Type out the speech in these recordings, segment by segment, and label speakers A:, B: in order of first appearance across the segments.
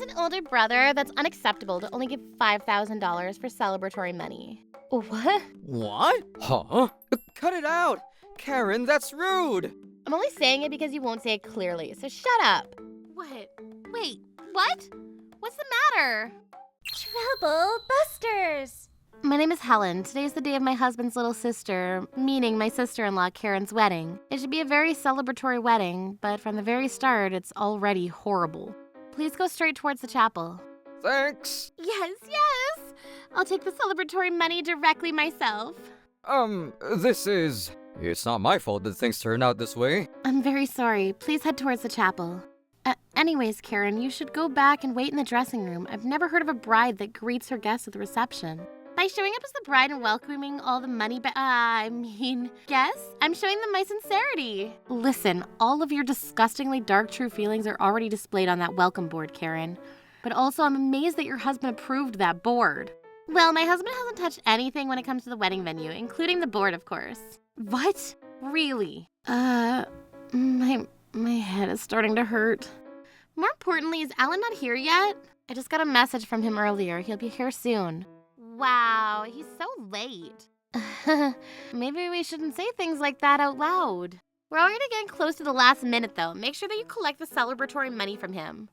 A: an older brother, that's unacceptable to only give $5,000 for celebratory money. What?
B: What? Huh? Cut it out! Karen, that's rude!
A: I'm only saying it because you won't say it clearly, so shut up. What? Wait, what? What's the matter?
C: Trouble busters!
A: My name is Helen. Today's the day of my husband's little sister, meaning my sister-in-law Karen's wedding. It should be a very celebratory wedding, but from the very start, it's already horrible. Please go straight towards the chapel.
B: Thanks.
A: Yes. I'll take the celebratory money directly myself.
B: It's not my fault that things turn out this way.
A: I'm very sorry. Please head towards the chapel. Anyways, Karen, you should go back and wait in the dressing room. I've never heard of a bride that greets her guests at the reception. By showing up as the bride and welcoming all the money guests, I'm showing them my sincerity. Listen, all of your disgustingly dark true feelings are already displayed on that welcome board, Karen. But also, I'm amazed that your husband approved that board. Well, my husband hasn't touched anything when it comes to the wedding venue, including the board, of course. What? Really? My head is starting to hurt. More importantly, is Alan not here yet? I just got a message from him earlier. He'll be here soon. Wow, he's so late. Maybe we shouldn't say things like that out loud. We're already getting close to the last minute, though. Make sure that you collect the celebratory money from him.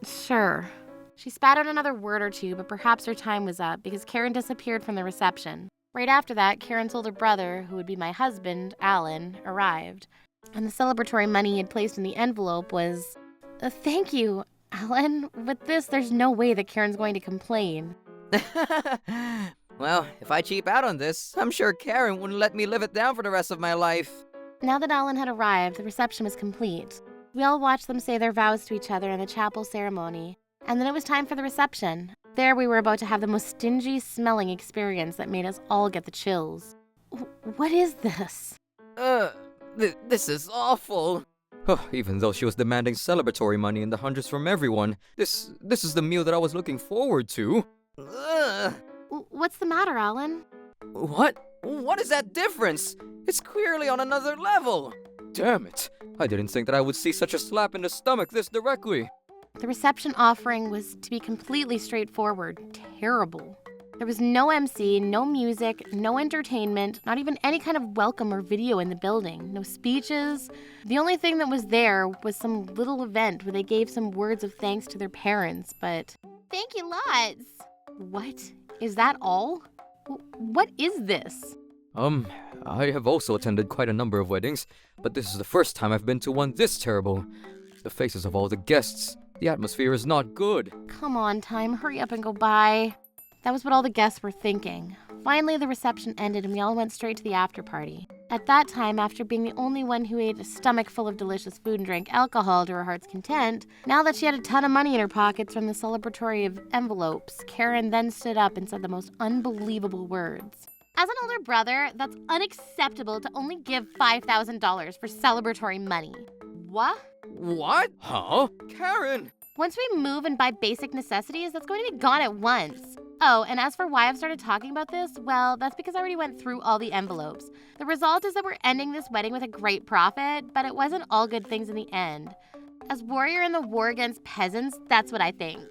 A: Sure. She spat out another word or two, but perhaps her time was up because Karen disappeared from the reception. Right after that, Karen's older brother, who would be my husband, Alan, arrived. And the celebratory money he had placed in the envelope was... Thank you, Alan. With this, there's no way that Karen's going to complain.
B: Well, if I cheap out on this, I'm sure Karen wouldn't let me live it down for the rest of my life.
A: Now that Alan had arrived, the reception was complete. We all watched them say their vows to each other in the chapel ceremony, and then it was time for the reception. There we were about to have the most stingy smelling experience that made us all get the chills. What is this?
B: This is awful. Oh, even though she was demanding celebratory money in the hundreds from everyone, this is the meal that I was looking forward to.
A: What's the matter, Alan?
B: What? What is that difference? It's clearly on another level. Damn it. I didn't think that I would see such a slap in the stomach this directly.
A: The reception offering was, to be completely straightforward, terrible. There was no MC, no music, no entertainment, not even any kind of welcome or video in the building, no speeches. The only thing that was there was some little event where they gave some words of thanks to their parents, but... Thank you lots. What? Is that all? What is this?
B: I have also attended quite a number of weddings, but this is the first time I've been to one this terrible. The faces of all the guests, the atmosphere is not good.
A: Come on, time, hurry up and go by. That was what all the guests were thinking. Finally, the reception ended and we all went straight to the after party. At that time, after being the only one who ate a stomach full of delicious food and drank alcohol to her heart's content, now that she had a ton of money in her pockets from the celebratory of envelopes, Karen then stood up and said the most unbelievable words. As an older brother, that's unacceptable to only give $5,000 for celebratory money. What?
B: What? Huh? Karen!
A: Once we move and buy basic necessities, that's going to be gone at once. Oh, and as for why I've started talking about this, well, that's because I already went through all the envelopes. The result is that we're ending this wedding with a great profit, but it wasn't all good things in the end. As warrior in the war against peasants, that's what I think.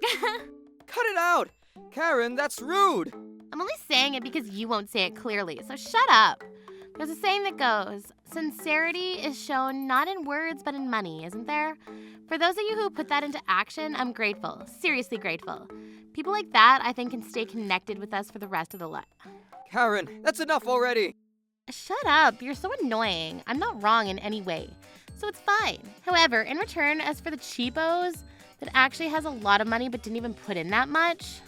B: Cut it out! Karen, that's rude!
A: I'm only saying it because you won't say it clearly, so shut up. There's a saying that goes, sincerity is shown not in words but in money, isn't there? For those of you who put that into action, I'm grateful, seriously grateful. People like that, I think, can stay connected with us for the rest of the life.
B: Karen, that's enough already!
A: Shut up, you're so annoying. I'm not wrong in any way, so it's fine. However, in return, as for the cheapos that actually has a lot of money but didn't even put in that much...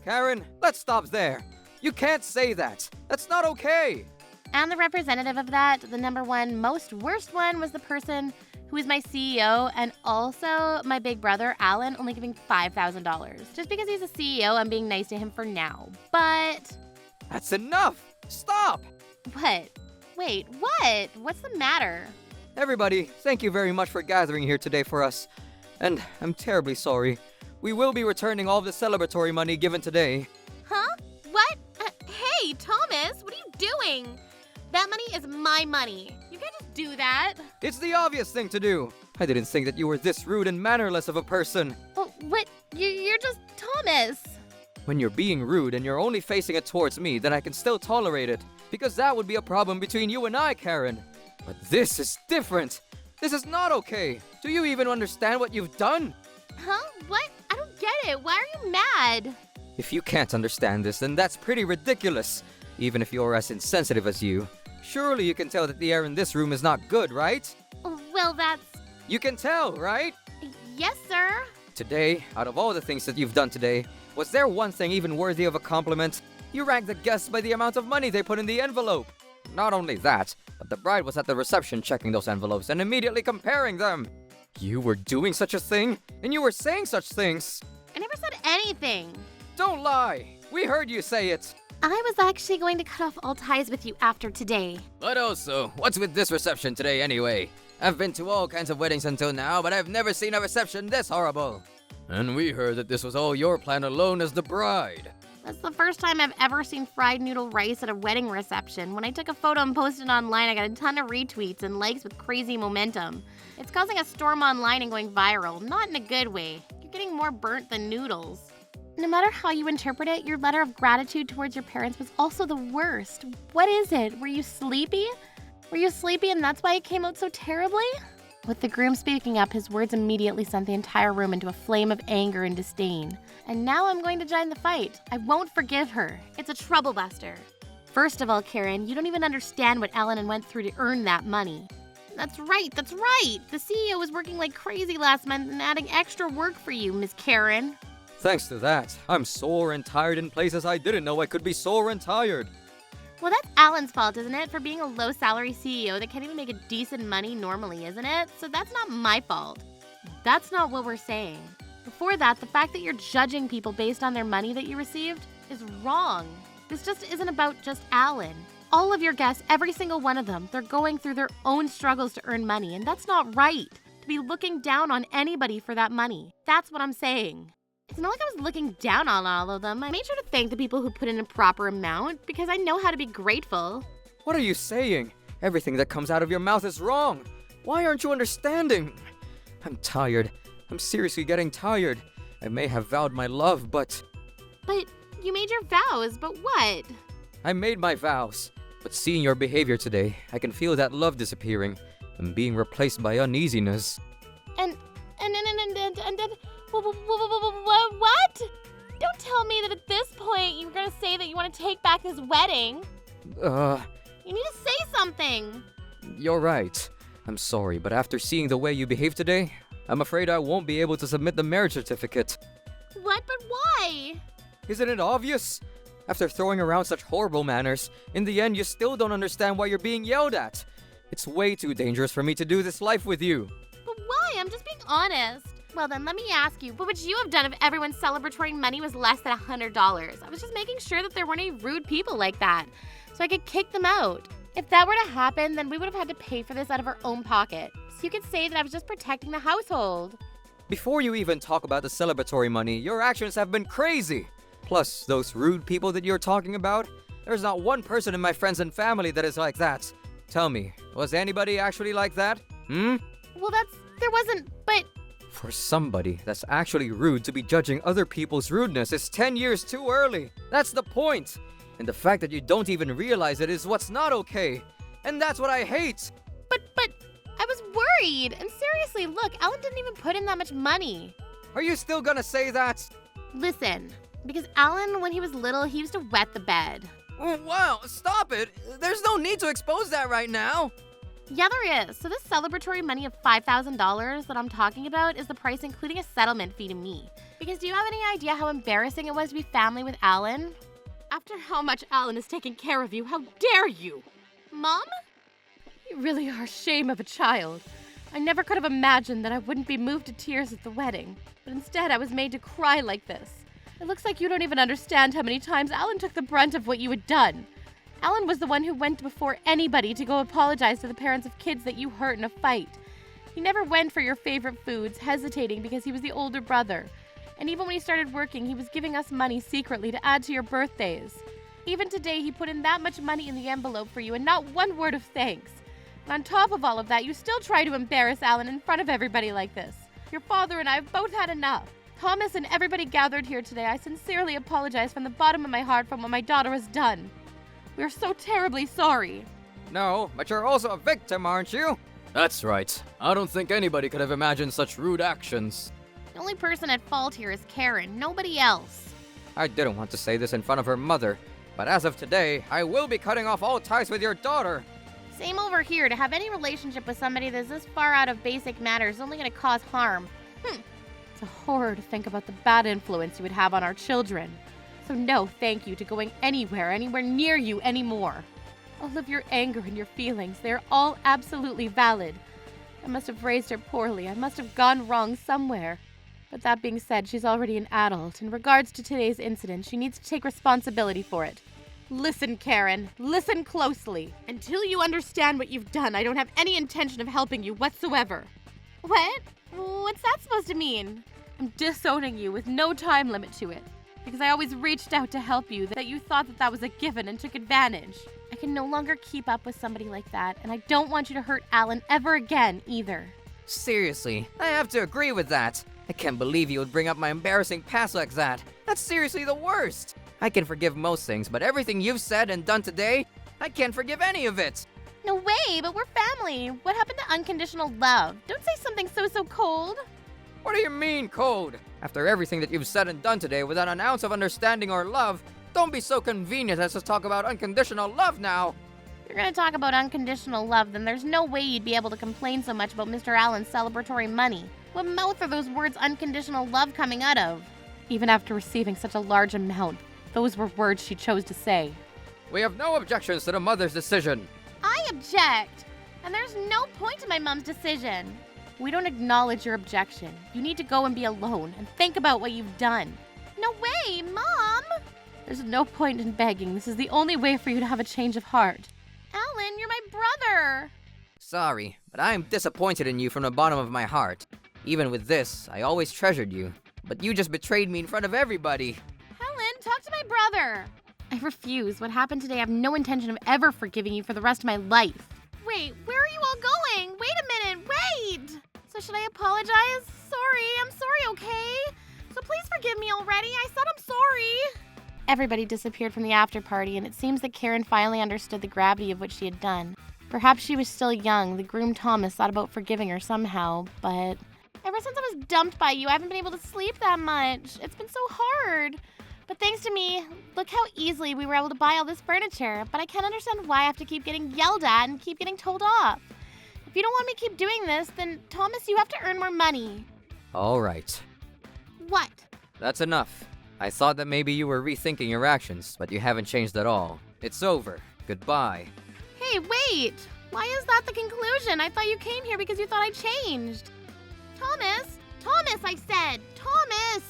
B: Karen, let's stop there. You can't say that. That's not okay.
A: And the representative of that, the number one most worst one, was the person who is my CEO and also my big brother, Alan, only giving $5,000. Just because he's a CEO, I'm being nice to him for now. But...
B: That's enough! Stop!
A: What? Wait, what? What's the matter?
B: Everybody, thank you very much for gathering here today for us. And I'm terribly sorry. We will be returning all of the celebratory money given today.
A: Huh? What? Hey, Thomas, what are you doing? That money is my money. You can't just do that.
B: It's the obvious thing to do. I didn't think that you were this rude and mannerless of a person.
A: Well, What? You're just Thomas.
B: When you're being rude and you're only facing it towards me, then I can still tolerate it. Because that would be a problem between you and I, Karen. But this is different. This is not okay. Do you even understand what you've done?
A: Huh? What? I don't get it. Why are you mad?
B: If you can't understand this, then that's pretty ridiculous. Even if you're as insensitive as you. Surely you can tell that the air in this room is not good, right?
A: Well, that's...
B: You can tell, right?
A: Yes, sir.
B: Today, out of all the things that you've done today, was there one thing even worthy of a compliment? You ranked the guests by the amount of money they put in the envelope. Not only that, but the bride was at the reception checking those envelopes and immediately comparing them. You were doing such a thing, and you were saying such things.
A: I never said anything.
B: Don't lie. We heard you say it.
A: I was actually going to cut off all ties with you after today.
B: But also, what's with this reception today anyway? I've been to all kinds of weddings until now, but I've never seen a reception this horrible. And we heard that this was all your plan alone as the bride.
A: That's the first time I've ever seen fried noodle rice at a wedding reception. When I took a photo and posted it online, I got a ton of retweets and likes with crazy momentum. It's causing a storm online and going viral, not in a good way. You're getting more burnt than noodles. No matter how you interpret it, your letter of gratitude towards your parents was also the worst. What is it? Were you sleepy? Were you sleepy and that's why it came out so terribly? With the groom speaking up, his words immediately sent the entire room into a flame of anger and disdain. And now I'm going to join the fight. I won't forgive her. It's a troublebuster. First of all, Karen, you don't even understand what Ellen went through to earn that money. That's right. The CEO was working like crazy last month and adding extra work for you, Miss Karen.
B: Thanks to that, I'm sore and tired in places I didn't know I could be sore and tired.
A: Well, that's Alan's fault, isn't it? For being a low-salary CEO that can't even make a decent money normally, isn't it? So that's not my fault. That's not what we're saying. Before that, the fact that you're judging people based on their money that you received is wrong. This just isn't about just Alan. All of your guests, every single one of them, they're going through their own struggles to earn money, and that's not right. To be looking down on anybody for that money. That's what I'm saying. It's not like I was looking down on all of them. I made sure to thank the people who put in a proper amount because I know how to be grateful.
B: What are you saying? Everything that comes out of your mouth is wrong. Why aren't you understanding? I'm tired. I'm seriously getting tired. I may have vowed my love, but...
A: But you made your vows, but what?
B: I made my vows. But seeing your behavior today, I can feel that love disappearing and being replaced by uneasiness.
A: What? Don't tell me that at this point you were gonna say that you want to take back this wedding. You need to say something.
B: You're right. I'm sorry, but after seeing the way you behaved today, I'm afraid I won't be able to submit the marriage certificate.
A: What? But why?
B: Isn't it obvious? After throwing around such horrible manners, in the end you still don't understand why you're being yelled at. It's way too dangerous for me to do this life with you.
A: But why? I'm just being honest. Well then, let me ask you, what would you have done if everyone's celebratory money was less than $100? I was just making sure that there weren't any rude people like that, so I could kick them out. If that were to happen, then we would have had to pay for this out of our own pocket. So you could say that I was just protecting the household.
B: Before you even talk about the celebratory money, your actions have been crazy. Plus, those rude people that you're talking about, there's not one person in my friends and family that is like that. Tell me, was anybody actually like that?
A: Well, there wasn't, but...
B: For somebody that's actually rude to be judging other people's rudeness is 10 years too early. That's the point. And the fact that you don't even realize it is what's not okay. And that's what I hate.
A: But, I was worried. And seriously, look, Alan didn't even put in that much money.
B: Are you still gonna say that?
A: Listen, because Alan, when he was little, he used to wet the bed.
B: Oh, wow, stop it. There's no need to expose that right now.
A: Yeah, there is. So this celebratory money of $5,000 that I'm talking about is the price including a settlement fee to me. Because do you have any idea how embarrassing it was to be family with Alan? After how much Alan has taken care of you, how dare you? Mom? You really are a shame of a child. I never could have imagined that I wouldn't be moved to tears at the wedding. But instead, I was made to cry like this. It looks like you don't even understand how many times Alan took the brunt of what you had done. Alan was the one who went before anybody to go apologize to the parents of kids that you hurt in a fight. He never went for your favorite foods, hesitating because he was the older brother. And even when he started working, he was giving us money secretly to add to your birthdays. Even today, he put in that much money in the envelope for you and not one word of thanks. And on top of all of that, you still try to embarrass Alan in front of everybody like this. Your father and I have both had enough. Thomas and everybody gathered here today, I sincerely apologize from the bottom of my heart for what my daughter has done. We're so terribly sorry.
B: No, but you're also a victim, aren't you? That's right. I don't think anybody could have imagined such rude actions.
A: The only person at fault here is Karen, nobody else.
B: I didn't want to say this in front of her mother, but as of today, I will be cutting off all ties with your daughter.
A: Same over here. To have any relationship with somebody that's this far out of basic matters is only going to cause harm. It's a horror to think about the bad influence you would have on our children. So no thank you to going anywhere near you anymore. All of your anger and your feelings, they're all absolutely valid. I must have raised her poorly. I must have gone wrong somewhere. But that being said, she's already an adult. In regards to today's incident, she needs to take responsibility for it. Listen, Karen. Listen closely. Until you understand what you've done, I don't have any intention of helping you whatsoever. What? What's that supposed to mean? I'm disowning you with no time limit to it. Because I always reached out to help you, that you thought that was a given and took advantage. I can no longer keep up with somebody like that, and I don't want you to hurt Alan ever again, either.
B: Seriously, I have to agree with that. I can't believe you would bring up my embarrassing past like that. That's seriously the worst. I can forgive most things, but everything you've said and done today, I can't forgive any of it.
A: No way, but we're family. What happened to unconditional love? Don't say something so cold.
B: What do you mean, cold? After everything that you've said and done today without an ounce of understanding or love, don't be so convenient as to talk about unconditional love now.
A: If you're gonna talk about unconditional love, then there's no way you'd be able to complain so much about Mr. Allen's celebratory money. What mouth are those words unconditional love coming out of? Even after receiving such a large amount, those were words she chose to say.
B: We have no objections to the mother's decision.
A: I object! And there's no point to my mom's decision. We don't acknowledge your objection. You need to go and be alone and think about what you've done. No way, Mom! There's no point in begging. This is the only way for you to have a change of heart. Alan, you're my brother!
B: Sorry, but I am disappointed in you from the bottom of my heart. Even with this, I always treasured you. But you just betrayed me in front of everybody.
A: Helen, talk to my brother! I refuse. What happened today, I have no intention of ever forgiving you for the rest of my life. Wait, where are you all going? Wait a minute, wait! So should I apologize? I'm sorry, okay? So please forgive me already. I said I'm sorry. Everybody disappeared from the after party, and it seems that Karen finally understood the gravity of what she had done. Perhaps she was still young. The groom Thomas thought about forgiving her somehow, but ever since I was dumped by you, I haven't been able to sleep that much. It's been so hard. But thanks to me, look how easily we were able to buy all this furniture. But I can't understand why I have to keep getting yelled at and keep getting told off. If you don't want me to keep doing this, then Thomas, you have to earn more money.
B: All right.
A: What?
B: That's enough. I thought that maybe you were rethinking your actions, but you haven't changed at all. It's over. Goodbye.
A: Hey, wait! Why is that the conclusion? I thought you came here because you thought I changed. Thomas! Thomas, I said! Thomas!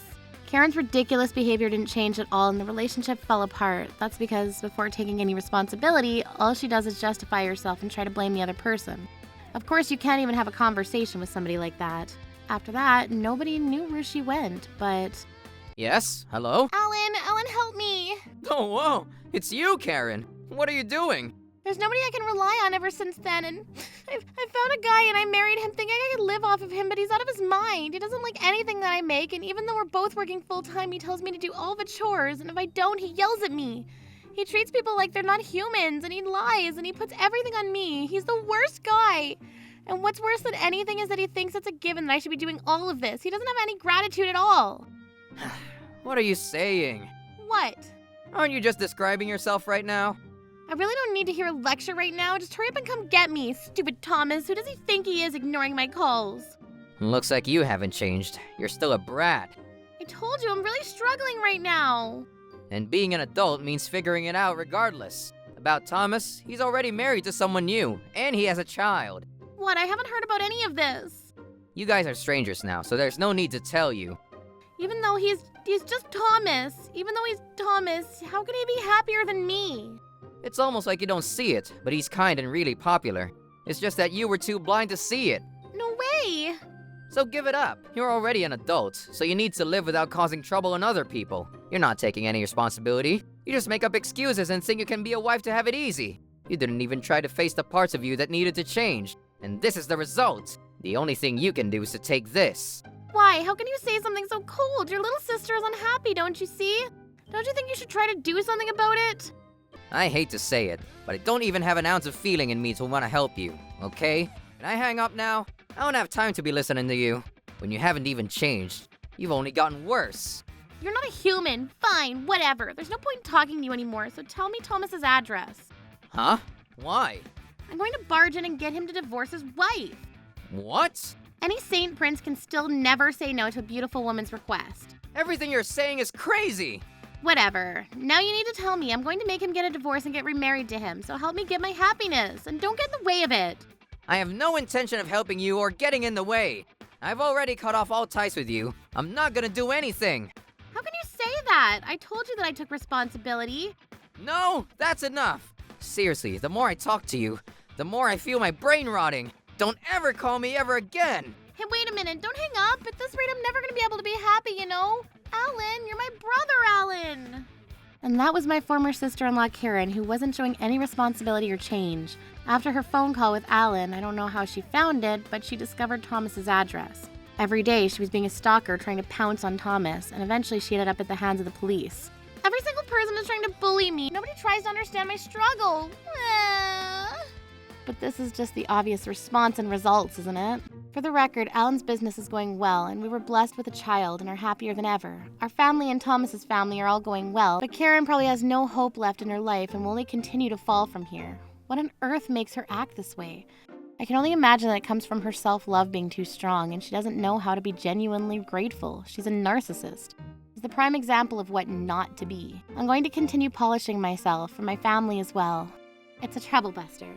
A: Karen's ridiculous behavior didn't change at all and the relationship fell apart. That's because before taking any responsibility, all she does is justify herself and try to blame the other person. Of course, you can't even have a conversation with somebody like that. After that, nobody knew where she went, but...
B: Yes? Hello?
A: Alan, help me!
B: Oh, whoa! It's you, Karen! What are you doing?
A: There's nobody I can rely on ever since then, and I found a guy and I married him thinking I could live off of him, but he's out of his mind. He doesn't like anything that I make, and even though we're both working full-time, he tells me to do all the chores, and if I don't, he yells at me. He treats people like they're not humans, and he lies, and he puts everything on me. He's the worst guy. And what's worse than anything is that he thinks it's a given that I should be doing all of this. He doesn't have any gratitude at all.
B: What are you saying?
A: What?
B: Aren't you just describing yourself right now?
A: I really don't need to hear a lecture right now. Just hurry up and come get me, stupid Thomas. Who does he think he is ignoring my calls?
B: Looks like you haven't changed. You're still a brat.
A: I told you, I'm really struggling right now.
B: And being an adult means figuring it out regardless. About Thomas, he's already married to someone new, and he has a child.
A: What? I haven't heard about any of this.
B: You guys are strangers now, so there's no need to tell you.
A: Even though he's just Thomas. Even though he's Thomas, how can he be happier than me?
B: It's almost like you don't see it, but he's kind and really popular. It's just that you were too blind to see it.
A: No way!
B: So give it up. You're already an adult, so you need to live without causing trouble on other people. You're not taking any responsibility. You just make up excuses and think you can be a wife to have it easy. You didn't even try to face the parts of you that needed to change. And this is the result. The only thing you can do is to take this.
A: Why? How can you say something so cold? Your little sister is unhappy, don't you see? Don't you think you should try to do something about it?
B: I hate to say it, but I don't even have an ounce of feeling in me to want to help you, okay? Can I hang up now? I don't have time to be listening to you. When you haven't even changed, you've only gotten worse.
A: You're not a human. Fine, whatever. There's no point in talking to you anymore, so tell me Thomas's address.
B: Huh? Why?
A: I'm going to barge in and get him to divorce his wife.
B: What?
A: Any saint prince can still never say no to a beautiful woman's request.
B: Everything you're saying is crazy!
A: Whatever. Now you need to tell me. I'm going to make him get a divorce and get remarried to him, so help me get my happiness, and don't get in the way of it.
B: I have no intention of helping you or getting in the way. I've already cut off all ties with you. I'm not gonna do anything.
A: How can you say that? I told you that I took responsibility.
B: No, that's enough. Seriously, the more I talk to you, the more I feel my brain rotting. Don't ever call me ever again.
A: Hey, wait a minute. Don't hang up. At this rate, I'm never going to be able to be happy, you know? Alan, you're my brother, Alan. And that was my former sister-in-law, Karen, who wasn't showing any responsibility or change. After her phone call with Alan, I don't know how she found it, but she discovered Thomas's address. Every day, she was being a stalker trying to pounce on Thomas, and eventually she ended up at the hands of the police. Every single person is trying to bully me. Nobody tries to understand my struggle. But this is just the obvious response and results, isn't it? For the record, Alan's business is going well, and we were blessed with a child and are happier than ever. Our family and Thomas's family are all going well, but Karen probably has no hope left in her life and will only continue to fall from here. What on earth makes her act this way? I can only imagine that it comes from her self-love being too strong, and she doesn't know how to be genuinely grateful. She's a narcissist. It's the prime example of what not to be. I'm going to continue polishing myself for my family as well. It's a trouble buster.